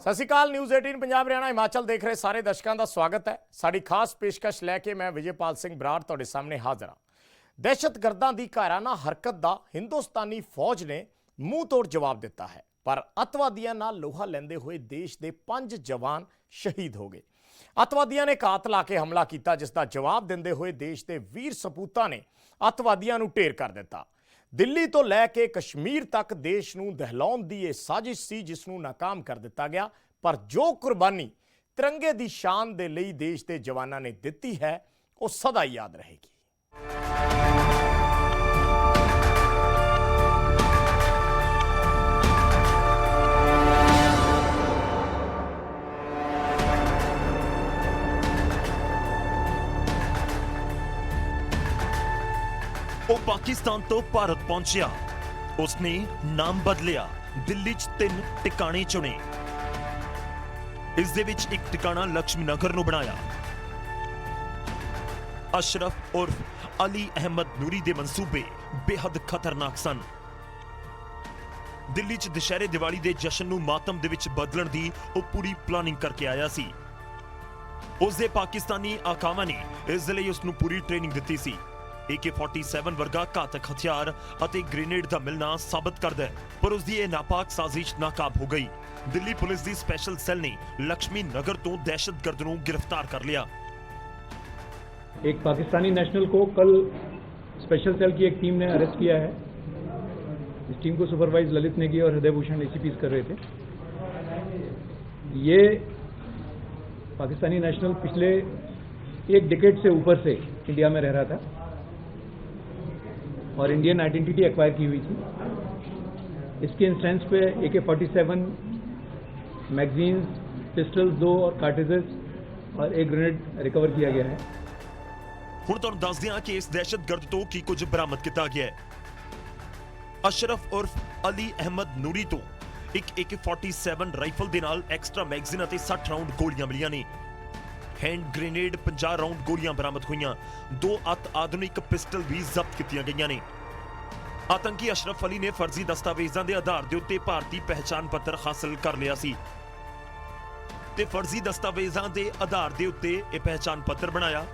ਸਤਿ ਸ਼੍ਰੀ ਅਕਾਲ। ਨਿਊਜ਼ 18 ਪੰਜਾਬ ਹਰਿਆਣਾ ਹਿਮਾਚਲ ਦੇਖ ਰਹੇ ਸਾਰੇ ਦਰਸ਼ਕਾਂ ਦਾ ਸਵਾਗਤ ਹੈ। ਸਾਡੀ ਖਾਸ ਪੇਸ਼ਕਸ਼ ਲੈ ਕੇ ਮੈਂ ਵਿਜੇਪਾਲ ਸਿੰਘ ਬਰਾੜ ਤੁਹਾਡੇ ਸਾਹਮਣੇ ਹਾਜ਼ਰ ਹਾਂ। ਦਹਿਸ਼ਤਗਰਦਾਂ ਦੀ ਘਾਰਾਨਾ ਹਰਕਤ ਦਾ ਹਿੰਦੁਸਤਾਨੀ ਫੌਜ ਨੇ ਮੂੰਹ ਤੋੜ ਜਵਾਬ ਦਿੱਤਾ ਹੈ, ਪਰ ਅੱਤਵਾਦੀਆਂ ਨਾਲ ਲੋਹਾ ਲੈਂਦੇ ਹੋਏ ਦੇਸ਼ ਦੇ 5 ਜਵਾਨ ਸ਼ਹੀਦ ਹੋ ਗਏ। ਅੱਤਵਾਦੀਆਂ ਨੇ ਘਾਤ ਲਾ ਕੇ ਹਮਲਾ ਕੀਤਾ, ਜਿਸ ਦਾ ਜਵਾਬ ਦਿੰਦੇ ਹੋਏ ਦੇਸ਼ ਦੇ ਵੀਰ ਸਪੂਤਾਂ ਨੇ ਅੱਤਵਾਦੀਆਂ ਨੂੰ ਢੇਰ ਕਰ ਦਿੱਤਾ। ਦਿੱਲੀ ਤੋਂ ਲੈ ਕੇ ਕਸ਼ਮੀਰ ਤੱਕ ਦੇਸ਼ ਨੂੰ ਦਹਿਲਾਉਣ ਦੀ ਇਹ ਸਾਜ਼ਿਸ਼ ਸੀ, ਜਿਸ ਨੂੰ ਨਾਕਾਮ ਕਰ ਦਿੱਤਾ ਗਿਆ। ਪਰ ਜੋ ਕੁਰਬਾਨੀ ਤਿਰੰਗੇ ਦੀ ਸ਼ਾਨ ਦੇ ਲਈ ਦੇਸ਼ ਦੇ ਜਵਾਨਾਂ ਨੇ ਦਿੱਤੀ ਹੈ, ਉਹ ਸਦਾ ਯਾਦ ਰਹੇਗੀ। ਉਹ ਪਾਕਿਸਤਾਨ ਤੋਂ ਭਾਰਤ ਪਹੁੰਚਿਆ। ਉਸਨੇ ਨਾਮ ਬਦਲਿਆ, ਦਿੱਲੀ 'ਚ 3 ਟਿਕਾਣੇ ਚੁਣੇ। ਇਸ ਦੇ ਵਿੱਚ ਇੱਕ ਟਿਕਾਣਾ ਲక్ష్ਮੀ ਨਗਰ ਨੂੰ ਬਣਾਇਆ। ਅਸ਼ਰਫ ਉਰਫ ਅਲੀ ਅਹਿਮਦ ਨੂਰੀ ਦੇ ਮਨਸੂਬੇ ਬੇਹੱਦ ਖਤਰਨਾਕ ਸਨ। ਦਿੱਲੀ 'ਚ ਦੁਸ਼ਹਿਰੇ ਦੀਵਾਲੀ ਦੇ ਜਸ਼ਨ ਨੂੰ ਮਾਤਮ ਦੇ ਵਿੱਚ ਬਦਲਣ ਦੀ ਉਹ ਪੂਰੀ ਪਲਾਨਿੰਗ ਕਰਕੇ ਆਇਆ ਸੀ। ਉਸ ਦੇ ਪਾਕਿਸਤਾਨੀ ਆਕਾਵਾਂ ਨੇ ਇਸ ਦੇ ਲਈ ਉਸ ਨੂੰ ਪੂਰੀ ਟ੍ਰੇਨਿੰਗ ਦਿੱਤੀ ਸੀ। AK-47 ਵਰਗਾ ਘਾਤਕ ਹਥਿਆਰ ਅਤੇ ਗ੍ਰੇਨੇਡ ਦਾ ਮਿਲਣਾ ਸਾਬਤ ਕਰਦਾ ਹੈ, ਪਰ ਉਸ ਦੀ ਇਹ ਨਾਪਾਕ ਸਾਜ਼ਿਸ਼ ਨਾਕਾਮ ਹੋ ਗਈ। ਦਿੱਲੀ ਪੁਲਿਸ ਦੀ स्पेशल सेल ने लक्ष्मी नगर तो दहशतगर्द को गिरफ्तार कर लिया। एक पाकिस्तानी नेशनल को कल स्पेशल सेल की एक टीम ने अरेस्ट किया है। इस टीम को सुपरवाइज ललित नेगी और हृदय भूषण ACPs कर रहे थे। ये पाकिस्तानी नेशनल पिछले 1 डिकेड से ऊपर से इंडिया में रह रहा था और इंडियन आइडेंटिटी एक्वायर की हुई थी। इसके इंस्टेंस पे AK-47 मैगजीन्स, पिस्टल्स 2 और कार्ट्रिजेस और एक ग्रेनेड रिकवर किया गया है। ਹੁਣ ਤੁਹਾਨੂੰ ਦੱਸਦੇ ਹਾਂ ਕਿ ਇਸ ਦਹਿਸ਼ਤਗਰਦ ਤੋਂ ਕੀ ਕੁਝ ਬਰਾਮਦ ਕੀਤਾ ਗਿਆ ਹੈ। ਅਸ਼ਰਫ ਉਰਫ ਅਲੀ ਅਹਿਮਦ ਨੂਰੀ ਤੋਂ ਇੱਕ AK-47 ਰਾਈਫਲ ਦੇ ਨਾਲ ਐਕਸਟਰਾ ਮੈਗਜ਼ੀਨ ਅਤੇ 60 ਰਾਉਂਡ ਗੋਲੀਆਂ ਮਿਲੀਆਂ ਨੇ। हैंड ग्रेनेड 50 ਰਾਉਂਡ ਗੋਲੀਆਂ ਬਰਾਮਦ ਹੋਈਆਂ। 2 ਆਧੁਨਿਕ ਪਿਸਟਲ ਵੀ ਜ਼ਬਤ ਕੀਤੀਆਂ ਗਈਆਂ ਨੇ। ਆਤੰਕੀ ਅਸ਼ਰਫ ਅਲੀ ਨੇ ਫਰਜ਼ੀ ਦਸਤਾਵੇਜ਼ਾਂ ਦੇ ਆਧਾਰ ਦੇ ਉੱਤੇ ਭਾਰਤੀ ਪਹਿਚਾਣ ਪੱਤਰ ਹਾਸਲ ਕਰ ਲਿਆ ਸੀ ਤੇ ਫਰਜ਼ੀ ਦਸਤਾਵੇਜ਼ਾਂ ਦੇ ਆਧਾਰ ਦੇ ਉੱਤੇ ਇਹ ਪਹਿਚਾਣ ਪੱਤਰ ਬਣਾਇਆ।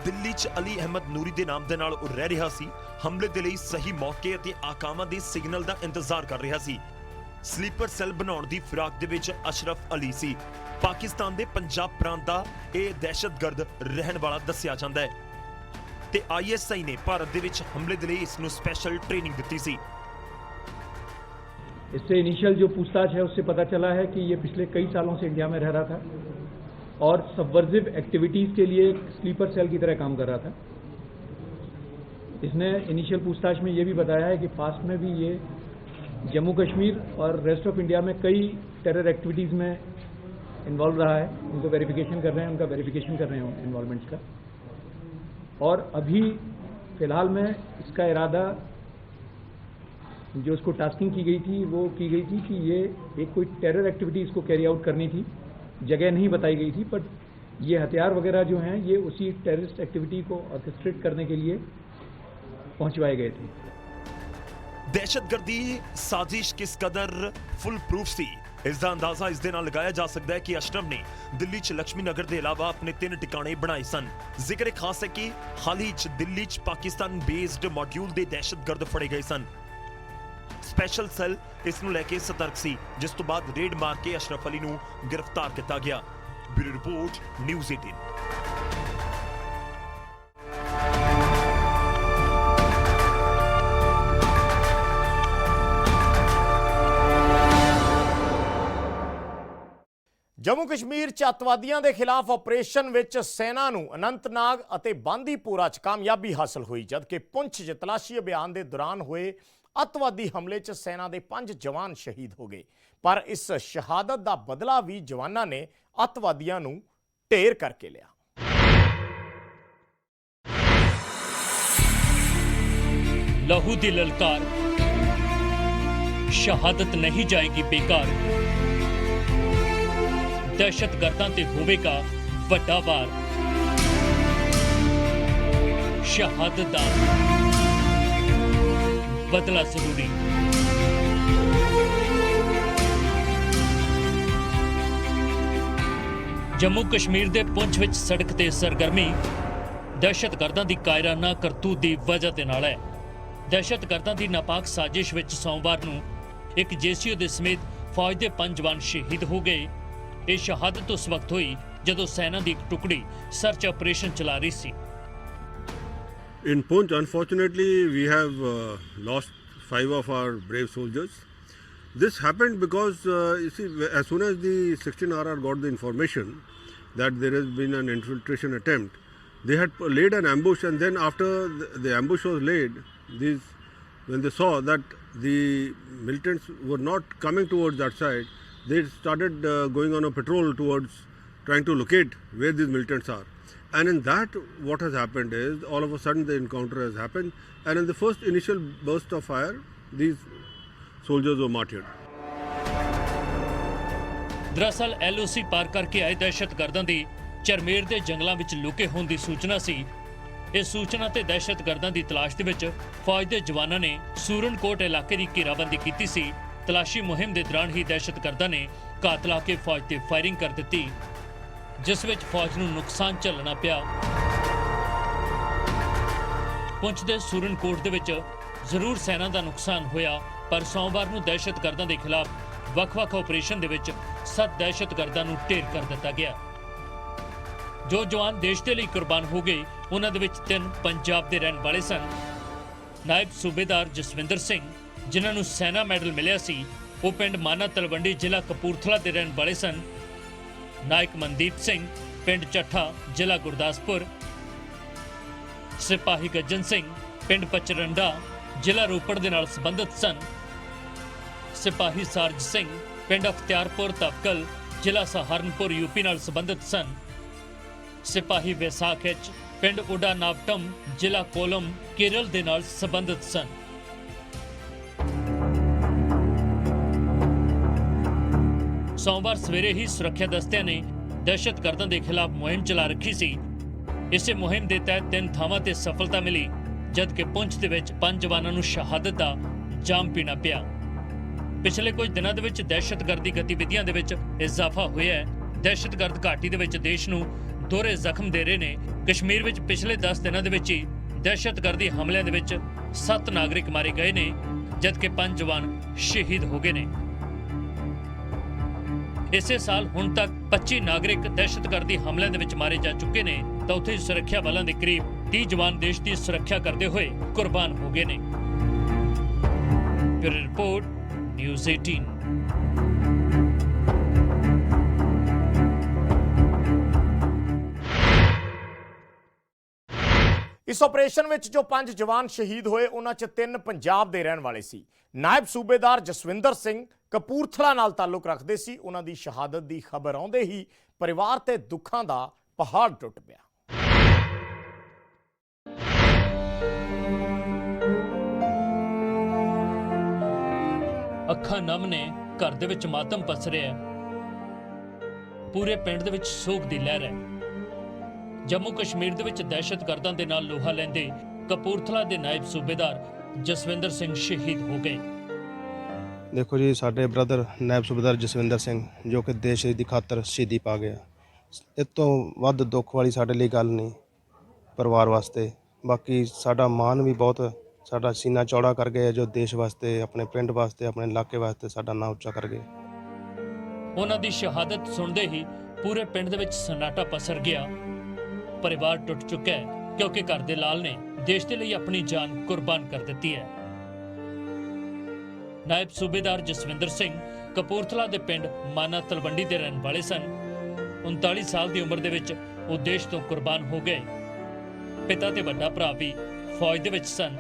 ਦਿੱਲੀ 'ਚ ਅਲੀ ਅਹਿਮਦ ਨੂਰੀ ਦੇ ਨਾਮ ਦੇ ਨਾਲ ਉਹ ਰਹਿ ਰਿਹਾ ਸੀ। ਹਮਲੇ ਦੇ ਲਈ ਸਹੀ ਮੌਕੇ ਅਤੇ ਆਕਾਵਾਂ ਦੇ ਸਿਗਨਲ ਦਾ ਇੰਤਜ਼ਾਰ ਕਰ ਰਿਹਾ ਸੀ। ਸਲੀਪਰ ਸੈੱਲ ਬਣਾਉਣ ਦੀ ਫਿਰਾਕ ਦੇ ਵਿੱਚ ਅਸ਼ਰਫ ਅਲੀ ਸੀ। ਪਾਕਿਸਤਾਨ ਦੇ ਪੰਜਾਬ ਪ੍ਰਾਂਤ ਦਾ ਇਹ ਦਹਿਸ਼ਤਗਰਦ ਰਹਿਣ ਵਾਲਾ ਦੱਸਿਆ ਜਾਂਦਾ ਹੈ ਤੇ ISI ਨੇ ਭਾਰਤ ਦੇ ਵਿੱਚ ਹਮਲੇ ਦੇ ਲਈ ਇਸ ਨੂੰ ਸਪੈਸ਼ਲ ਟ੍रेनिंग ਦਿੱਤੀ ਸੀ। इससे इनिशियल जो पूछताछ है उससे पता चला है कि ये पिछले कई सालों से इंडिया में रह रहा था और सबवर्जिव एक्टिविटीज़ के लिए एक स्लीपर सेल की तरह काम कर रहा था। इसने इनिशियल पूछताछ में ये भी बताया है कि पास्ट में भी ये जम्मू कश्मीर और रेस्ट ऑफ इंडिया में कई टेरर एक्टिविटीज़ में इन्वॉल्व रहा है। उनको वेरिफिकेशन कर रहे हैं, उनका वेरिफिकेशन कर रहे हैं इन्वॉल्वमेंट्स का। और अभी फ़िलहाल में इसका इरादा जो उसको टास्किंग की गई थी वो की गई थी कि ये एक कोई टेरर एक्टिविटी इसको कैरी आउट करनी थी। जगह नहीं बताई गई थी, बट ये हथियार वगैरह जो हैं ये उसी टेररिस्ट एक्टिविटी को ऑर्केस्ट्रेट करने के लिए पहुंचवाए गए थे। दहशतगर्दी साजिश किस कदर फुल प्रूफ सी, इसका अंदाजा इस दे नाल लगाया जा सकता है कि अशरफ ने दिल्ली च लक्ष्मी नगर के अलावा अपने 3 टिकाणे बनाए सन। जिक्र खास है कि हाल ही च दिल्ली च पाकिस्तान बेस्ड मॉड्यूल के दहशतगर्द फड़े गए सन। स्पेशल सैल इस नूं लैके सतर्क सी, जिस तो बाद रेड मार के अशरफ अली नूं गिरफ्तार किया गया। Bureau report news 18। Jammu Kashmir 'ਚ ਅੱਤਵਾਦੀਆਂ ਦੇ ਖਿਲਾਫ ਆਪਰੇਸ਼ਨ ਵਿੱਚ ਸੈਨਾ ਨੂੰ ਅਨੰਤਨਾਗ ਅਤੇ ਬਾਂਦੀਪੋਰਾ 'ਚ ਕਾਮਯਾਬੀ ਹਾਸਲ ਹੋਈ, ਜਦਕਿ ਪੁੰਛ 'ਚ ਤਲਾਸ਼ੀ ਅਭਿਆਨ ਦੇ ਦੌਰਾਨ ਹੋਏ ਅੱਤਵਾਦੀ ਹਮਲੇ 'ਚ ਸੈਨਾ ਦੇ 5 ਜਵਾਨ ਸ਼ਹੀਦ ਹੋ ਗਏ। ਪਰ ਇਸ ਸ਼ਹਾਦਤ ਦਾ ਬਦਲਾ ਵੀ ਜਵਾਨਾਂ ਨੇ ਅੱਤਵਾਦੀਆਂ ਨੂੰ ਢੇਰ ਕਰਕੇ ਲਿਆ। लहू दी ललकार, शहादत नहीं जाएगी बेकार। दहशतगर्दां ते होवेगा वड्डा वार। शहादत दा बदला जरूरी। ਜੰਮੂ ਕਸ਼ਮੀਰ ਦੇ ਪੁੰਛ ਵਿੱਚ ਸੜਕ ਤੇ ਸਰਗਰਮੀ ਦਹਿਸ਼ਤਗਰਦਾਂ ਦੀ ਕਾਇਰਾਨਾ ਕਰਤੂਤ ਦੀ ਵਜ੍ਹਾ ਦੇ ਨਾਲ ਹੈ। ਦਹਿਸ਼ਤਗਰਦਾਂ ਦੀ ਨਾਪਾਕ ਸਾਜ਼ਿਸ਼ ਵਿੱਚ ਸੋਮਵਾਰ ਨੂੰ ਇੱਕ ਜੇਸੀਓ ਦੇ ਸਮੇਤ ਫੌਜ ਦੇ 5 ਜਵਾਨ ਸ਼ਹੀਦ ਹੋ ਗਏ। ਇਹ ਸ਼ਹਾਦਤ ਉਸ ਵਕਤ ਹੋਈ ਜਦੋਂ ਸੈਨਾ ਦੀ ਇੱਕ ਟੁਕੜੀ ਸਰਚ ਆਪਰੇਸ਼ਨ ਚਲਾ ਰਹੀ ਸੀ। In Poonch, unfortunately, we have lost 5 of our brave soldiers. This happened because, you see, as soon as the 16RR got the information that there has been an infiltration attempt, they had laid an ambush, and then after the ambush was laid, when they saw that the militants were not coming towards that side, they started going on a patrol towards trying to locate where these militants are. And in that, what has happened is, all of a sudden the encounter has happened, and in the first initial burst of fire, these soldiers were martyred. ਦਰਅਸਲ LOC ਪਾਰ ਕਰਕੇ ਆਏ ਦਹਿਸ਼ਤਗਰਦਾਂ ਦੀ ਚਰਮੇਰ ਦੇ ਜੰਗਲਾਂ ਵਿੱਚ ਲੁਕੇ ਹੋਣ ਦੀ ਸੂਚਨਾ ਸੀ। ਇਸ ਸੂਚਨਾ ਤੇ ਦਹਿਸ਼ਤਗਰਦਾਂ ਦੀ ਤਲਾਸ਼ ਦੇ ਵਿੱਚ ਫੌਜ ਦੇ ਜਵਾਨਾਂ ਨੇ ਸੂਰਨਕੋਟ ਇਲਾਕੇ ਦੀ ਘੇਰਾਬੰਦੀ ਕੀਤੀ ਸੀ। ਤਲਾਸ਼ੀ ਮੁਹਿੰਮ ਦੇ ਦੌਰਾਨ ਹੀ ਦਹਿਸ਼ਤਗਰਦਾਂ ਨੇ ਘਾਤ ਲਾ ਕੇ ਫੌਜ ਤੇ ਫਾਇਰਿੰਗ ਕਰ ਦਿੱਤੀ, ਜਿਸ ਵਿੱਚ ਫੌਜ ਨੂੰ ਨੁਕਸਾਨ ਝੱਲਣਾ ਪਿਆ। ਪੁੰਛ ਦੇ ਸੂਰਨਕੋਟ ਦੇ ਵਿੱਚ ਜ਼ਰੂਰ ਸੈਨਾ ਦਾ ਨੁਕਸਾਨ ਹੋਇਆ, ਪਰ ਸੋਮਵਾਰ ਨੂੰ ਦਹਿਸ਼ਤਗਰਦਾਂ ਦੇ ਖਿਲਾਫ ਵੱਖ-ਵੱਖ ਆਪਰੇਸ਼ਨ ਦੇ ਵਿੱਚ 7 ਦਹਿਸ਼ਤਗਰਦਾਂ ਨੂੰ ਢੇਰ ਕਰ ਦਿੱਤਾ ਗਿਆ। ਜੋ ਜਵਾਨ ਦੇਸ਼ ਦੇ ਲਈ ਕੁਰਬਾਨ ਹੋ ਗਏ, ਉਹਨਾਂ ਦੇ ਵਿੱਚ 3 ਪੰਜਾਬ ਦੇ ਰਹਿਣ ਵਾਲੇ ਸਨ। ਨਾਇਬ ਸੂਬੇਦਾਰ ਜਸਵਿੰਦਰ ਸਿੰਘ, ਜਿਨ੍ਹਾਂ ਨੂੰ ਸੈਨਾ ਮੈਡਲ ਮਿਲਿਆ ਸੀ, ਉਹ ਪਿੰਡ ਮਾਨਾ ਤਲਵੰਡੀ ਜ਼ਿਲ੍ਹਾ ਕਪੂਰਥਲਾ ਦੇ ਰਹਿਣ ਵਾਲੇ ਸਨ। ਨਾਇਕ ਮਨਦੀਪ ਸਿੰਘ, ਪਿੰਡ ਚੱਠਾ, ਜ਼ਿਲ੍ਹਾ ਗੁਰਦਾਸਪੁਰ। ਸਿਪਾਹੀ ਗੱਜਨ ਸਿੰਘ, ਪਿੰਡ ਪਚਰੰਡਾ, ਜ਼ਿਲ੍ਹਾ ਰੋਪੜ ਦੇ ਨਾਲ ਸੰਬੰਧਿਤ ਸਨ। ਸਿਪਾਹੀ ਸਾਰਜ ਸਿੰਘ, ਪਿੰਡ ਅਖਤਿਆਰਪੁਰ ਤਬਕਲ, ਜ਼ਿਲ੍ਹਾ ਸਹਾਰਨਪੁਰ ਯੂਪੀ ਨਾਲ ਸੰਬੰਧਿਤ ਸਨ। ਸਿਪਾਹੀ ਵਿਸਾਖ ਐਚ, ਪਿੰਡ ਉਡਾ ਨਾਵਟਮ, ਜ਼ਿਲ੍ਹਾ ਕੋਲਮ, ਕੇਰਲ ਦੇ ਨਾਲ ਸੰਬੰਧਿਤ ਸਨ। ਸੋਮਵਾਰ ਸਵੇਰੇ ਹੀ ਸੁਰੱਖਿਆ ਦਸਤਿਆਂ ਨੇ ਦਹਿਸ਼ਤਗਰਦਾਂ ਦੇ ਖਿਲਾਫ ਮੁਹਿੰਮ ਚਲਾ ਰੱਖੀ ਸੀ। ਇਸੇ ਮੁਹਿੰਮ ਦੇ ਤਹਿਤ 3 ਥਾਵਾਂ ਤੇ ਸਫਲਤਾ ਮਿਲੀ, ਜਦਕਿ ਪੁੰਛ ਦੇ ਵਿੱਚ 5 ਜਵਾਨਾਂ ਨੂੰ ਸ਼ਹਾਦਤ ਦਾ ਜਾਮ ਪੀਣਾ ਪਿਆ। ਪਿਛਲੇ ਕੁਝ ਦਿਨਾਂ ਦੇ ਵਿੱਚ ਦਹਿਸ਼ਤਗਰਦੀ ਗਤੀਵਿਧੀਆਂ ਦੇ ਵਿੱਚ ਇਜ਼ਾਫਾ ਹੋਇਆ ਹੈ। ਦਹਿਸ਼ਤਗਰਦ ਘਾਟੀ ਦੇ ਵਿੱਚ ਦੇਸ਼ ਨੂੰ ਦੋਹਰੇ ਜ਼ਖਮ ਦੇ ਰਹੇ ਨੇ। ਕਸ਼ਮੀਰ ਵਿੱਚ ਪਿਛਲੇ 10 ਦਿਨਾਂ ਦੇ ਵਿੱਚ ਹੀ ਦਹਿਸ਼ਤਗਰਦੀ ਹਮਲਿਆਂ ਦੇ ਵਿੱਚ 7 ਨਾਗਰਿਕ ਮਾਰੇ ਗਏ ਨੇ, ਜਦਕਿ 5 ਜਵਾਨ ਸ਼ਹੀਦ ਹੋ ਗਏ ਨੇ। ਇਸੇ ਸਾਲ ਹੁਣ ਤੱਕ 25 ਨਾਗਰਿਕ ਦਹਿਸ਼ਤਗਰਦੀ ਹਮਲਿਆਂ ਦੇ ਵਿੱਚ ਮਾਰੇ ਜਾ ਚੁੱਕੇ ਨੇ, ਤਾਂ ਉੱਥੇ ਸੁਰੱਖਿਆ ਬਲਾਂ ਦੇ ਕਰੀਬ 30 ਜਵਾਨ ਦੇਸ਼ ਦੀ ਸੁਰੱਖਿਆ ਕਰਦੇ ਹੋਏ ਕੁਰਬਾਨ ਹੋ ਗਏ ਨੇ। Bureau report, news 18। ਇਸ ਆਪਰੇਸ਼ਨ ਵਿੱਚ ਜੋ 5 ਜਵਾਨ ਸ਼ਹੀਦ ਹੋਏ, ਉਹਨਾਂ 'ਚ 3 ਪੰਜਾਬ ਦੇ ਰਹਿਣ ਵਾਲੇ ਸੀ। ਨਾਇਬ ਸੂਬੇਦਾਰ ਜਸਵਿੰਦਰ ਸਿੰਘ ਕਪੂਰਥਲਾ ਨਾਲ ਤਾਲੁਕ ਰੱਖਦੇ ਸੀ। ਉਹਨਾਂ ਦੀ ਸ਼ਹਾਦਤ ਦੀ ਖਬਰ ਆਉਂਦੇ ਹੀ ਪਰਿਵਾਰ ਤੇ ਦੁੱਖਾਂ ਦਾ ਪਹਾੜ ਟੁੱਟ ਪਿਆ। ਅੱਖਾਂ ਨਮ ਨੇ, ਘਰ ਦੇ ਵਿੱਚ ਮਾਤਮ ਪਸ ਰਿਹਾ ਹੈ। ਪੂਰੇ ਪਿੰਡ ਦੇ ਵਿੱਚ ਸੋਗ ਦੀ ਲਹਿਰ ਹੈ। ਜੰਮੂ ਕਸ਼ਮੀਰ ਦੇ ਵਿੱਚ ਦਹਿਸ਼ਤਗਰਦਾਂ ਦੇ ਨਾਲ ਲੋਹਾ ਲੈਂਦੇ ਕਪੂਰਥਲਾ ਦੇ ਨਾਇਬ ਸੂਬੇਦਾਰ ਜਸਵਿੰਦਰ ਸਿੰਘ ਸ਼ਹੀਦ ਹੋ ਗਏ। ਦੇਖੋ ਜੀ, ਸਾਡੇ ਬ੍ਰਦਰ ਨਾਇਬ ਸੂਬੇਦਾਰ ਜਸਵਿੰਦਰ ਸਿੰਘ ਜੋ ਕਿ ਦੇਸ਼ ਦੀ ਖਾਤਰ ਸ਼ਹੀਦੀ ਪਾ ਗਿਆ। ਇਸ ਤੋਂ ਵੱਧ ਦੁੱਖ ਵਾਲੀ ਸਾਡੇ ਲਈ ਗੱਲ ਨਹੀਂ ਪਰਿਵਾਰ ਵਾਸਤੇ। ਬਾਕੀ ਸਾਡਾ ਮਾਣ ਵੀ ਬਹੁਤ, ਸਾਡਾ ਸੀਨਾ ਚੌੜਾ ਕਰ ਗਏ ਜੋ ਦੇਸ਼ ਵਾਸਤੇ, ਆਪਣੇ ਪਿੰਡ ਵਾਸਤੇ, ਆਪਣੇ ਇਲਾਕੇ ਵਾਸਤੇ ਸਾਡਾ ਨਾਂ ਉੱਚਾ ਕਰ ਗਏ। ਉਹਨਾਂ ਦੀ ਸ਼ਹਾਦਤ ਸੁਣਦੇ ਹੀ ਪੂਰੇ ਪਿੰਡ ਦੇ ਵਿੱਚ ਸन्नाटा ਪਸਰ ਗਿਆ। ਪਰਿਵਾਰ ਟੁੱਟ ਚੁੱਕਾ ਹੈ, ਕਿਉਂਕਿ ਘਰ ਦੇ ਲਾਲ ਨੇ ਦੇਸ਼ ਦੇ ਲਈ ਆਪਣੀ ਜਾਨ ਕੁਰਬਾਨ ਕਰ ਦਿੱਤੀ ਹੈ। ਨਾਇਬ ਸੂਬੇਦਾਰ ਜਸਵਿੰਦਰ ਸਿੰਘ ਕਪੂਰਥਲਾ ਦੇ ਪਿੰਡ ਮਾਨਾ ਤਲਵੰਡੀ ਦੇ ਰਹਿਣ ਵਾਲੇ ਸਨ। 39 ਸਾਲ ਦੀ ਉਮਰ ਦੇ ਵਿੱਚ ਉਹ ਦੇਸ਼ ਤੋਂ ਕੁਰਬਾਨ ਹੋ ਗਏ। ਪਿਤਾ ਤੇ ਵੱਡਾ ਭਰਾ ਵੀ ਫੌਜ ਦੇ ਵਿੱਚ ਸਨ।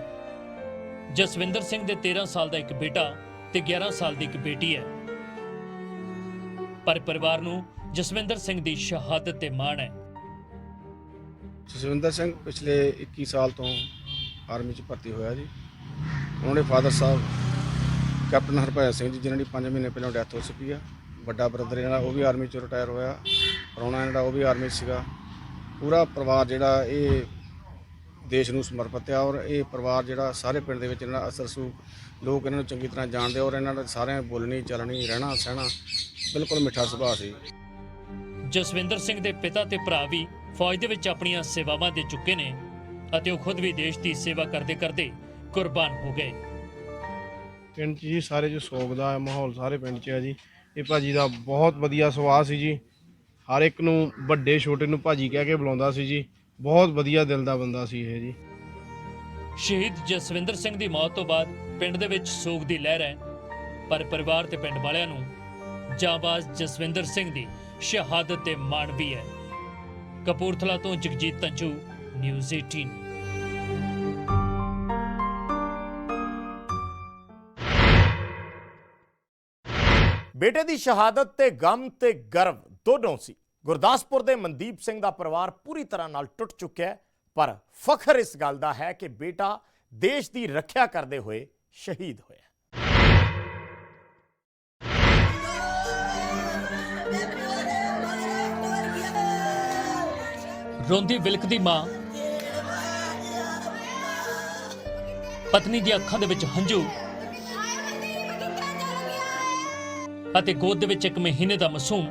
ਜਸਵਿੰਦਰ ਸਿੰਘ ਦੇ 13 ਸਾਲ ਦਾ ਇੱਕ ਬੇਟਾ ਤੇ 11 ਸਾਲ ਦੀ ਇੱਕ ਬੇਟੀ ਹੈ। ਪਰ ਪਰਿਵਾਰ ਨੂੰ ਜਸਵਿੰਦਰ ਸਿੰਘ ਦੀ ਸ਼ਹਾਦਤ ਤੇ ਮਾਣ ਹੈ। ਜਸਵਿੰਦਰ ਸਿੰਘ ਪਿਛਲੇ 21 ਸਾਲ ਤੋਂ ਆਰਮੀ 'ਚ ਭਰਤੀ ਹੋਇਆ ਜੀ। ਉਹਨਾਂ ਦੇ ਫਾਦਰ ਸਾਹਿਬ ਕੈਪਟਨ ਹਰਭਜਨ ਸਿੰਘ ਜੀ, ਜਿਨ੍ਹਾਂ ਦੀ 5 ਮਹੀਨੇ ਪਹਿਲਾਂ ਡੈਥ ਹੋ ਚੁੱਕੀ ਆ। ਵੱਡਾ ਬ੍ਰਦਰ ਜਿਹੜਾ ਉਹ ਵੀ ਆਰਮੀ 'ਚੋਂ ਰਿਟਾਇਰ ਹੋਇਆ। ਪ੍ਰਾਹੁਣਾ ਜਿਹੜਾ ਉਹ ਵੀ ਆਰਮੀ 'ਚ ਸੀਗਾ। ਪੂਰਾ ਪਰਿਵਾਰ ਜਿਹੜਾ ਇਹ ਦੇਸ਼ ਨੂੰ ਸਮਰਪਿਤ ਆ, ਔਰ ਇਹ ਪਰਿਵਾਰ ਜਿਹੜਾ ਸਾਰੇ ਪਿੰਡ ਦੇ ਵਿੱਚ ਇਹਨਾਂ ਦਾ ਅਸਰ ਸਲੂਕ, ਲੋਕ ਇਹਨਾਂ ਨੂੰ ਚੰਗੀ ਤਰ੍ਹਾਂ ਜਾਣਦੇ, ਔਰ ਇਹਨਾਂ ਦਾ ਸਾਰਿਆਂ ਬੋਲਣੀ, ਚੱਲਣੀ, ਰਹਿਣਾ ਸਹਿਣਾ ਬਿਲਕੁਲ ਮਿੱਠਾ ਸੁਭਾਅ ਸੀ। ਜਸਵਿੰਦਰ ਸਿੰਘ ਦੇ ਪਿਤਾ ਤੇ ਭਰਾ ਵੀ ਫੌਜ ਦੇ ਵਿੱਚ ਆਪਣੀਆਂ ਸੇਵਾਵਾਂ ਦੇ ਚੁੱਕੇ ਨੇ ਅਤੇ ਉਹ ਖੁਦ ਵੀ ਦੇਸ਼ ਦੀ ਸੇਵਾ ਕਰਦੇ ਕਰਦੇ ਕੁਰਬਾਨ ਹੋ ਗਏ। ਪਿੰਡ 'ਚ ਜੀ ਸਾਰੇ ਜੋ ਸੋਗ ਦਾ ਮਾਹੌਲ ਸਾਰੇ ਪਿੰਡ 'ਚ ਹੈ ਜੀ। ਇਹ ਭਾਜੀ ਦਾ ਬਹੁਤ ਵਧੀਆ ਸੁਭਾਅ ਸੀ ਜੀ। ਹਰ ਇੱਕ ਨੂੰ ਵੱਡੇ ਛੋਟੇ ਨੂੰ ਭਾਜੀ ਕਹਿ ਕੇ ਬੁਲਾਉਂਦਾ ਸੀ ਜੀ। ਬਹੁਤ ਵਧੀਆ ਦਿਲ ਦਾ ਬੰਦਾ ਸੀ ਇਹ ਜੀ। ਸ਼ਹੀਦ ਜਸਵਿੰਦਰ ਸਿੰਘ ਦੀ ਮੌਤ ਤੋਂ ਬਾਅਦ ਪਿੰਡ ਦੇ ਵਿੱਚ ਸੋਗ ਦੀ ਲਹਿਰ ਹੈ, ਪਰ ਪਰਿਵਾਰ ਤੇ ਪਿੰਡ ਵਾਲਿਆਂ ਨੂੰ ਜਾਂਬਾਜ਼ ਜਸਵਿੰਦਰ ਸਿੰਘ ਦੀ ਸ਼ਹਾਦਤ ਤੇ ਮਾਣ ਵੀ ਹੈ। ਕਪੂਰਥਲਾ ਤੋਂ ਜਗਜੀਤ ਤੰਚੂ, ਨਿਊਜ਼ 18। ਬੇਟੇ ਦੀ ਸ਼ਹਾਦਤ ਤੇ ਗਮ ਤੇ ਗਰਵ ਦੋਨੋਂ ਸੀ। ਗੁਰਦਾਸਪੁਰ ਦੇ ਮਨਦੀਪ ਸਿੰਘ ਦਾ ਪਰਿਵਾਰ ਪੂਰੀ ਤਰ੍ਹਾਂ ਨਾਲ ਟੁੱਟ ਚੁੱਕਿਆ ਹੈ, ਪਰ ਫਖਰ ਇਸ ਗੱਲ ਦਾ ਹੈ ਕਿ ਬੇਟਾ ਦੇਸ਼ ਦੀ ਰੱਖਿਆ ਕਰਦੇ ਹੋਏ ਸ਼ਹੀਦ ਹੋਇਆ। ਰੋਂਦੀ ਵਿਲਕਦੀ ਮਾਂ, ਪਤਨੀ ਦੀਆਂ ਅੱਖਾਂ ਦੇ ਵਿੱਚ ਹੰਝੂ ਅਤੇ ਗੋਦ ਦੇ ਵਿੱਚ 1 ਮਹੀਨੇ ਦਾ ਮਾਸੂਮ,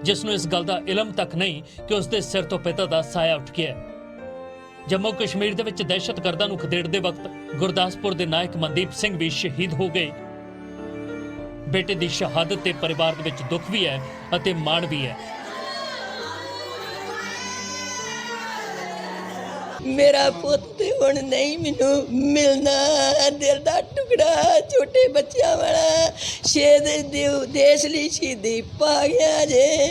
ਜਿਸ ਨੂੰ ਇਸ ਗੱਲ ਦਾ ਇਲਮ ਤੱਕ ਨਹੀਂ ਕਿ ਉਸ ਦੇ ਸਿਰ ਤੋਂ ਪਿਤਾ ਦਾ ਸਾਇਆ ਉੱਠ ਗਿਆ। ਜੰਮੂ ਕਸ਼ਮੀਰ ਦੇ ਵਿੱਚ ਦਹਿਸ਼ਤਗਰਦਾਂ ਨੂੰ ਖਦੇੜਦੇ ਵਕਤ ਗੁਰਦਾਸਪੁਰ ਦੇ ਨਾਇਕ ਮਨਦੀਪ ਸਿੰਘ ਵੀ ਸ਼ਹੀਦ ਹੋ ਗਏ। ਬੇਟੇ ਦੀ ਸ਼ਹਾਦਤ ਤੇ ਪਰਿਵਾਰ ਦੇ ਵਿੱਚ ਦੁੱਖ ਵੀ ਹੈ ਅਤੇ ਮਾਣ ਵੀ ਹੈ। ਮੇਰਾ ਪੁੱਤ ਹੁਣ ਨਹੀਂ ਮੈਨੂੰ ਮਿਲਣਾ, ਦਿਲ ਦਾ ਟੁਕੜਾ ਛੋਟੇ ਬੱਚਿਆਂ ਵਾਲਾ, ਸ਼ਹੀਦ ਦੇਸ਼ ਲਈ ਸ਼ਹੀਦੀ ਪਾ ਗਿਆ ਜੇ।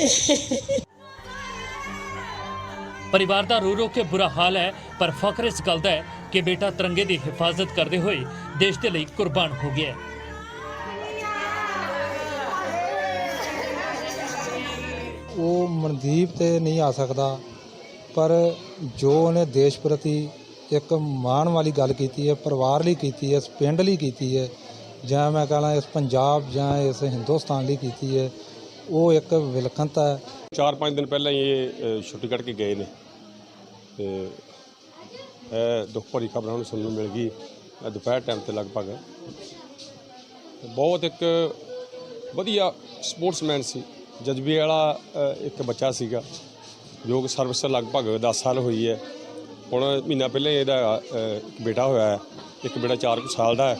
ਪਰਿਵਾਰ ਦਾ ਰੋ ਰੋ ਕੇ ਬੁਰਾ ਹਾਲ ਹੈ, ਪਰ ਫਖਰ ਇਸ ਗੱਲ ਦਾ ਹੈ ਕਿ ਬੇਟਾ ਤਿਰੰਗੇ ਦੀ ਹਿਫਾਜ਼ਤ ਕਰਦੇ ਹੋਏ ਦੇਸ਼ ਦੇ ਲਈ ਕੁਰਬਾਨ ਹੋ ਗਿਆ। ਉਹ ਮਨਦੀਪ ਤੇ ਨਹੀਂ ਆ ਸਕਦਾ, ਪਰ ਜੋ ਉਹਨੇ ਦੇਸ਼ ਪ੍ਰਤੀ ਇੱਕ ਮਾਣ ਵਾਲੀ ਗੱਲ ਕੀਤੀ ਹੈ, ਪਰਿਵਾਰ ਲਈ ਕੀਤੀ ਹੈ, ਇਸ ਪਿੰਡ ਲਈ ਕੀਤੀ ਹੈ, ਜਾਂ ਮੈਂ ਕਹਾਂ ਇਸ ਪੰਜਾਬ ਜਾਂ ਇਸ ਹਿੰਦੁਸਤਾਨ ਲਈ ਕੀਤੀ ਹੈ, ਉਹ ਇੱਕ ਵਿਲੱਖਣਤਾ ਹੈ। 4-5 ਦਿਨ ਪਹਿਲਾਂ ਹੀ ਇਹ ਛੁੱਟੀ ਕੱਢ ਕੇ ਗਏ ਨੇ ਤੇ ਇਹ ਦੁੱਖ ਭਰੀ ਖਬਰ ਸਾਨੂੰ ਸੁਣਨ ਨੂੰ ਮਿਲ ਗਈ ਦੁਪਹਿਰ ਟਾਈਮ ਤੇ ਲਗਭਗ। ਬਹੁਤ ਇੱਕ ਵਧੀਆ ਸਪੋਰਟਸਮੈਨ ਸੀ, ਜਜ਼ਬੇ ਵਾਲਾ ਇੱਕ ਬੱਚਾ ਸੀਗਾ ਜੋ ਕਿ ਸਰਵਿਸ ਲਗਭਗ 10 ਸਾਲ ਹੋਈ ਹੈ। ਹੁਣ ਮਹੀਨਾ ਪਹਿਲਾਂ ਇਹਦਾ ਇੱਕ ਬੇਟਾ ਹੋਇਆ ਹੈ, ਇੱਕ ਬੇਟਾ 4 ਸਾਲ ਦਾ ਹੈ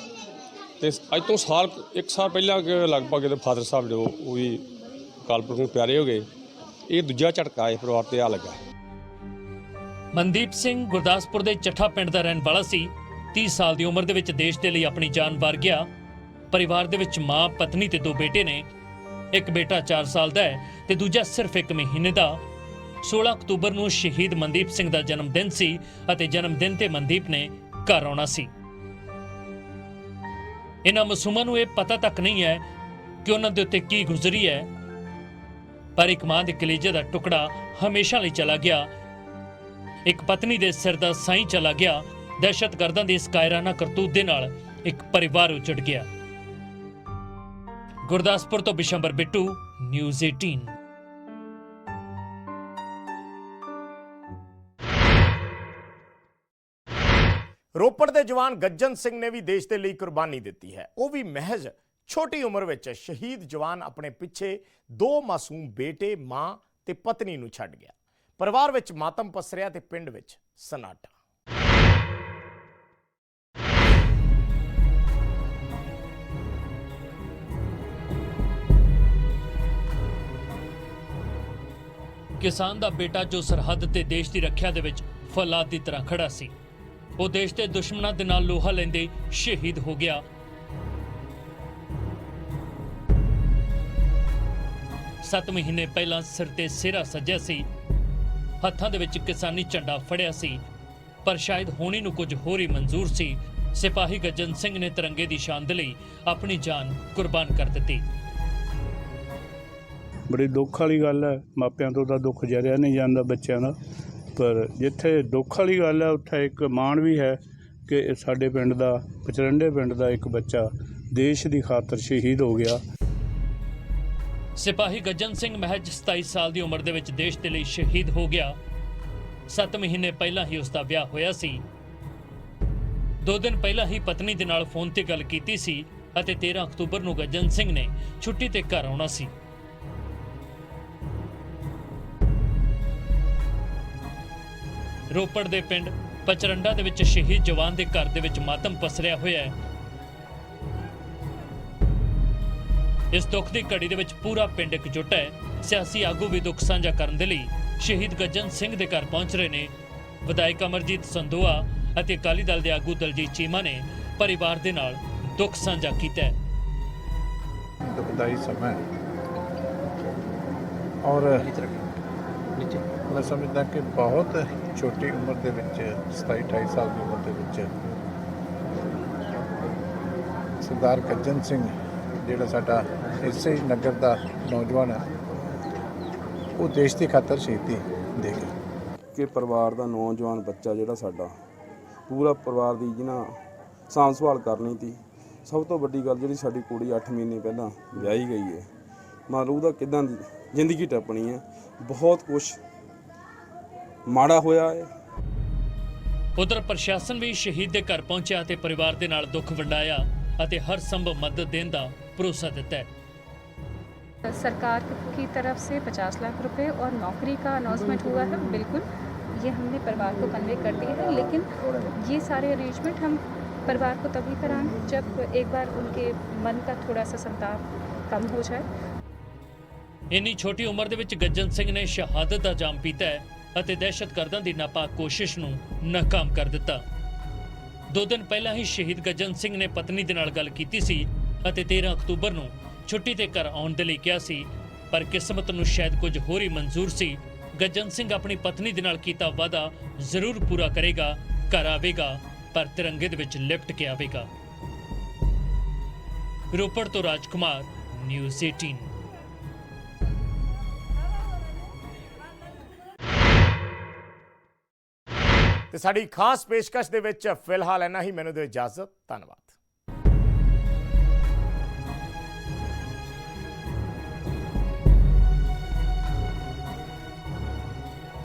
ਤੇ ਅੱਜ ਤੋਂ 1 ਸਾਲ ਪਹਿਲਾਂ ਲਗਭਗ ਇਹਦੇ ਫਾਦਰ ਸਾਹਿਬ ਜੋ ਉਹ ਵੀ ਅਕਾਲ ਪੁਰਖ ਨੂੰ ਪਿਆਰੇ ਹੋ ਗਏ। ਇਹ ਦੂਜਾ ਝਟਕਾ ਇਹ ਪਰਿਵਾਰ ਤੇ ਆ ਲੱਗਾ। ਮਨਦੀਪ ਸਿੰਘ ਗੁਰਦਾਸਪੁਰ ਦੇ ਚੱਠਾ ਪਿੰਡ ਦਾ ਰਹਿਣ ਵਾਲਾ ਸੀ। 30 ਸਾਲ ਦੀ ਉਮਰ ਦੇ ਵਿੱਚ ਦੇਸ਼ ਦੇ ਲਈ ਆਪਣੀ ਜਾਨ ਵਾਰ ਗਿਆ। ਪਰਿਵਾਰ ਦੇ ਵਿੱਚ ਮਾਂ, ਪਤਨੀ ਤੇ 2 ਬੇਟੇ ਨੇ। ਇੱਕ ਬੇਟਾ 4 ਸਾਲ ਦਾ ਹੈ ਤੇ ਦੂਜਾ ਸਿਰਫ 1 ਮਹੀਨੇ ਦਾ। 16 ਅਕਤੂਬਰ ਨੂੰ ਸ਼ਹੀਦ ਮਨਦੀਪ ਸਿੰਘ ਦਾ ਜਨਮ ਦਿਨ ਸੀ ਅਤੇ ਜਨਮ ਦਿਨ ਤੇ ਮਨਦੀਪ ਨੇ ਘਰ ਆਉਣਾ ਸੀ। ਇਹਨਾਂ ਮਾਸੂਮਾਂ ਨੂੰ ਇਹ ਪਤਾ ਤੱਕ ਨਹੀਂ ਹੈ ਕਿ ਉਹਨਾਂ ਦੇ ਉੱਤੇ ਕੀ ਗੁਜ਼ਰੀ ਹੈ, ਪਰ ਇੱਕ ਮਾਂ ਦੇ ਕਲੇਜੇ ਦਾ ਟੁਕੜਾ ਹਮੇਸ਼ਾ ਲਈ ਚਲਾ ਗਿਆ। ਇੱਕ ਪਤਨੀ ਦੇ ਸਿਰ ਦਾ ਸਾਈਂ ਚਲਾ ਗਿਆ। ਦਹਿਸ਼ਤਗਰਦਾਂ ਦੀ ਇਸ ਕਾਇਰਾਨਾ ਕਰਤੂਤ ਦੇ ਨਾਲ ਇੱਕ ਪਰਿਵਾਰ ਉਜੜ ਗਿਆ। ਗੁਰਦਾਸਪੁਰ ਤੋਂ ਬਿਸ਼ੰਬਰ ਬਿੱਟੂ, ਨਿਊਜ਼ 18। ਰੋਪੜ ਦੇ ਜਵਾਨ ਗੱਜਨ ਸਿੰਘ ਨੇ ਵੀ ਦੇਸ਼ ਦੇ ਲਈ ਕੁਰਬਾਨੀ ਦਿੱਤੀ ਹੈ। ਉਹ ਵੀ ਮਹਿਜ਼ ਛੋਟੀ ਉਮਰ ਵਿੱਚ ਸ਼ਹੀਦ ਜਵਾਨ ਆਪਣੇ ਪਿੱਛੇ 2 ਮਾਸੂਮ ਬੇਟੇ, ਮਾਂ ਤੇ ਪਤਨੀ ਨੂੰ ਛੱਡ ਗਿਆ। ਪਰਿਵਾਰ ਵਿੱਚ ਮਾਤਮ ਪਸਰਿਆ ਤੇ ਪਿੰਡ ਵਿੱਚ ਸਨਾਟਾ। ਕਿਸਾਨ ਦਾ ਬੇਟਾ ਜੋ ਸਰਹੱਦ ਤੇ ਦੇਸ਼ ਦੀ ਰੱਖਿਆ ਦੇ ਵਿੱਚ ਫੌਲਾਦ ਦੀ ਤਰ੍ਹਾਂ ਖੜਾ ਸੀ, ਉਹ ਦੇਸ਼ ਦੇ ਦੁਸ਼ਮਣਾਂ ਦੇ ਨਾਲ ਲੋਹਾ ਲੈਂਦੇ ਸ਼ਹੀਦ ਹੋ ਗਿਆ। 7 ਮਹੀਨੇ ਪਹਿਲਾਂ ਸਿਰ ਤੇ ਸਿਹਰਾ ਸੱਜਿਆ ਸੀ, ਹੱਥਾਂ ਦੇ ਵਿੱਚ ਕਿਸਾਨੀ ਝੰਡਾ ਫੜਿਆ ਸੀ, ਪਰ ਸ਼ਾਇਦ ਹੋਣੀ ਨੂੰ ਕੁਝ ਹੋਰ ਹੀ ਮਨਜ਼ੂਰ ਸੀ। ਸਿਪਾਹੀ ਗੱਜਨ ਸਿੰਘ ਨੇ ਤਿਰੰਗੇ ਦੀ ਸ਼ਾਨ ਦੇ ਲਈ ਆਪਣੀ ਜਾਨ ਕੁਰਬਾਨ ਕਰ ਦਿੱਤੀ। ਬੜੀ ਦੁੱਖ ਵਾਲੀ ਗੱਲ ਹੈ। ਮਾਪਿਆਂ ਤੋਂ ਤਾਂ ਦੁੱਖ ਜਰਿਆ ਨਹੀਂ ਜਾਂਦਾ ਬੱਚਿਆਂ ਦਾ, ਪਰ ਜਿੱਥੇ ਦੁੱਖ ਵਾਲੀ ਗੱਲ ਹੈ ਉੱਥੇ ਇੱਕ ਮਾਣ ਵੀ ਹੈ ਕਿ ਸਾਡੇ ਪਿੰਡ ਦਾ, ਪਚਰੰਡੇ ਪਿੰਡ ਦਾ ਇੱਕ ਬੱਚਾ ਦੇਸ਼ ਦੀ ਖਾਤਰ ਸ਼ਹੀਦ ਹੋ ਗਿਆ। ਸਿਪਾਹੀ ਗੱਜਨ ਸਿੰਘ ਮਹਿਜ 27 ਸਾਲ ਦੀ ਉਮਰ ਦੇ ਵਿੱਚ ਦੇਸ਼ ਦੇ ਲਈ ਸ਼ਹੀਦ ਹੋ ਗਿਆ। 7 ਮਹੀਨੇ ਪਹਿਲਾਂ ਹੀ ਉਸ ਦਾ ਵਿਆਹ ਹੋਇਆ ਸੀ। 2 ਦਿਨ ਪਹਿਲਾਂ ਹੀ ਪਤਨੀ ਦੇ ਨਾਲ ਫੋਨ ਤੇ ਗੱਲ ਕੀਤੀ ਸੀ ਅਤੇ 13 ਅਕਤੂਬਰ ਨੂੰ ਗੱਜਨ ਸਿੰਘ ਨੇ ਛੁੱਟੀ ਤੇ ਘਰ ਆਉਣਾ ਸੀ। ਰੋਪੜ ਦੇ ਪਿੰਡ ਪਚਰੰਡਾ ਦੇ ਵਿੱਚ ਸ਼ਹੀਦ ਜਵਾਨ ਦੇ ਘਰ ਦੇ ਵਿੱਚ ਮਾਤਮ ਪਸਰਿਆ ਹੋਇਆ ਹੈ। ਇਸ ਦੁੱਖ ਦੀ ਘੜੀ ਦੇ ਵਿੱਚ ਪੂਰਾ ਪਿੰਡ ਇਕਜੁੱਟ ਹੈ। ਸਿਆਸੀ ਆਗੂ ਵੀ ਦੁੱਖ ਸਾਂਝਾ ਕਰਨ ਦੇ ਲਈ ਸ਼ਹੀਦ ਗੱਜਨ ਸਿੰਘ ਦੇ ਘਰ ਪਹੁੰਚ ਰਹੇ ਨੇ। ਵਿਧਾਇਕ ਅਮਰਜੀਤ ਸੰਦੋਆ ਅਤੇ ਅਕਾਲੀ ਦਲ ਦੇ ਆਗੂ ਦਲਜੀਤ ਚੀਮਾ ਨੇ ਪਰਿਵਾਰ ਦੇ ਨਾਲ ਦੁੱਖ ਸਾਂਝਾ ਕੀਤਾ ਹੈ। दुखदाई समय और मैं समझदा कि बहुत छोटी उम्र ਦੇ ਵਿੱਚ 27-28 ਸਾਲ ਦੀ ਉਮਰ ਦੇ ਵਿੱਚ ਸਰਦਾਰ ਗੱਜਨ ਸਿੰਘ ਜਿਹੜਾ ਸਾਡਾ ਇਸੇ ਨਗਰ ਦਾ ਨੌਜਵਾਨ ਹੈ ਉਹ ਦੇਸ਼ ਦੀ ਖਾਤਰ ਸ਼ਹੀਦੀ ਦੇ ਗਿਆ ਕਿ ਪਰਿਵਾਰ ਦਾ ਨੌਜਵਾਨ ਬੱਚਾ ਜਿਹੜਾ ਸਾਡਾ ਪੂਰਾ ਪਰਿਵਾਰ ਦੀ ਜਿਹਨਾਂ ਸਾਂਭ ਸੰਭਾਲ ਕਰਨੀ ਸੀ। ਸਭ ਤੋਂ ਵੱਡੀ ਗੱਲ ਜਿਹੜੀ ਸਾਡੀ ਕੁੜੀ 8 ਮਹੀਨੇ ਪਹਿਲਾਂ ਵਿਆਹੀ ਗਈ ਹੈ, ਮੰਨ ਲਓ ਉਹਦਾ ਕਿੱਦਾਂ ਦੀ ਜ਼ਿੰਦਗੀ ਟੱਪਣੀ ਹੈ। ਬਹੁਤ ਕੁਝ ਮਾੜਾ ਹੋਇਆ ਹੈ। ਉਧਰ ਪ੍ਰਸ਼ਾਸਨ ਵੀ ਸ਼ਹੀਦ ਦੇ ਘਰ ਪਹੁੰਚਿਆ ਤੇ ਪਰਿਵਾਰ ਦੇ ਨਾਲ ਦੁੱਖ ਵੰਡਾਇਆ ਅਤੇ ਹਰ ਸੰਭਵ ਮਦਦ ਦੇਣ ਦਾ ਭਰੋਸਾ ਦਿੱਤਾ ਹੈ। सरकार की तरफ से 50 लाख रुपए और नौकरी का अनाउंसमेंट हुआ है। बिल्कुल ये हमने परिवार को कन्वे कर दिया है, लेकिन ये सारे अरेंजमेंट हम परिवार को तभी कराएं जब एक बार उनके मन का थोड़ा सा संताप कम हो जाए। ਇੰਨੀ ਛੋਟੀ ਉਮਰ ਦੇ ਵਿੱਚ ਗੱਜਨ ਸਿੰਘ ਨੇ ਸ਼ਹਾਦਤ ਦਾ ਜਾਮ ਪੀਤਾ ਹੈ ਅਤੇ ਦਹਿਸ਼ਤਗਰਦਾਂ ਦੀ ਨਾਪਾਕ ਕੋਸ਼ਿਸ਼ ਨੂੰ ਨਾਕਾਮ ਕਰ ਦਿੱਤਾ। 2 ਦਿਨ ਪਹਿਲਾਂ ਹੀ ਸ਼ਹੀਦ ਗੱਜਨ ਸਿੰਘ ਨੇ ਪਤਨੀ ਦੇ ਨਾਲ ਗੱਲ ਕੀਤੀ ਸੀ ਅਤੇ 13 ਅਕਤੂਬਰ ਨੂੰ ਛੁੱਟੀ ਤੇ ਘਰ ਆਉਣ ਦੇ ਲਈ ਕਿਹਾ ਸੀ, ਪਰ ਕਿਸਮਤ ਨੂੰ ਸ਼ਾਇਦ ਕੁਝ ਹੋਰ ਹੀ ਮਨਜ਼ੂਰ ਸੀ। ਗੱਜਨ ਸਿੰਘ ਆਪਣੀ ਪਤਨੀ ਦੇ ਨਾਲ ਕੀਤਾ ਵਾਅਦਾ ਜ਼ਰੂਰ ਪੂਰਾ ਕਰੇਗਾ, ਘਰ ਆਵੇਗਾ, ਪਰ ਤਿਰੰਗੇ ਦੇ ਵਿੱਚ ਲਿਪਟ ਕੇ ਆਵੇਗਾ। ਰੋਪੜ ਤੋਂ ਰਾਜਕੁਮਾਰ, ਨਿਊਜ਼ 18। ਤੇ ਸਾਡੀ ਖਾਸ ਪੇਸ਼ਕਸ਼ ਦੇ ਵਿੱਚ ਫਿਲਹਾਲ ਇੰਨਾ ਹੀ। ਮੈਨੂੰ ਦਿਓ ਇਜਾਜ਼ਤ। ਧੰਨਵਾਦ।